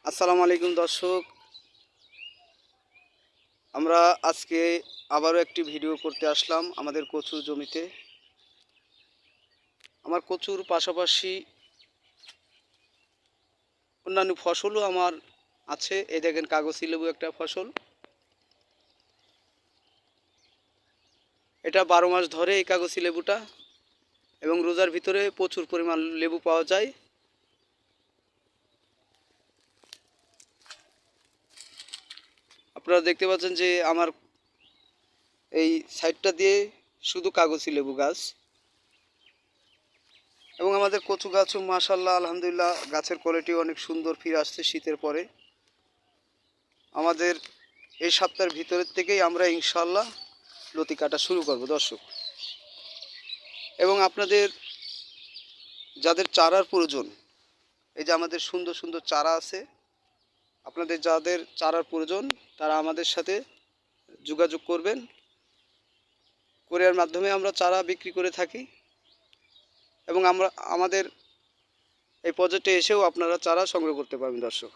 আসসালামু আলাইকুম দর্শক, আমরা আজকে আবারও একটি ভিডিও করতে আসলাম আমাদের কচুর জমিতে। আমার কচুর পাশাপাশি অন্যান্য ফসলও আমার আছে। এই দেখেন কাগজি লেবু একটা ফসল, এটা 12 মাস ধরে এই কাগজি লেবুটা, এবং রোজার ভিতরে প্রচুর পরিমাণ লেবু পাওয়া যায়। আপনারা দেখতে পাচ্ছেন যে আমার এই সাইডটা দিয়ে শুধু কাগজি লেবু গাছ, এবং আমাদের কচু গাছও মাশাআল্লাহ আলহামদুলিল্লাহ গাছের কোয়ালিটি অনেক সুন্দর ফিরে আসছে শীতের পরে। আমাদের এই সপ্তাহের ভিতরের থেকেই আমরা ইনশাআল্লাহ লতি কাটা শুরু করব দর্শক। এবং আপনাদের যাদের চারার প্রয়োজন, এই যে আমাদের সুন্দর সুন্দর চারা আছে, আপনাদের যাদের চারার প্রয়োজন তারা আমাদের সাথে যোগাযোগ করবেন। কোরিয়ার মাধ্যমে আমরা চারা বিক্রি করে থাকি, এবং আমাদের এই প্রজেক্টে এসেও আপনারা চারা সংগ্রহ করতে পারবেন দর্শক।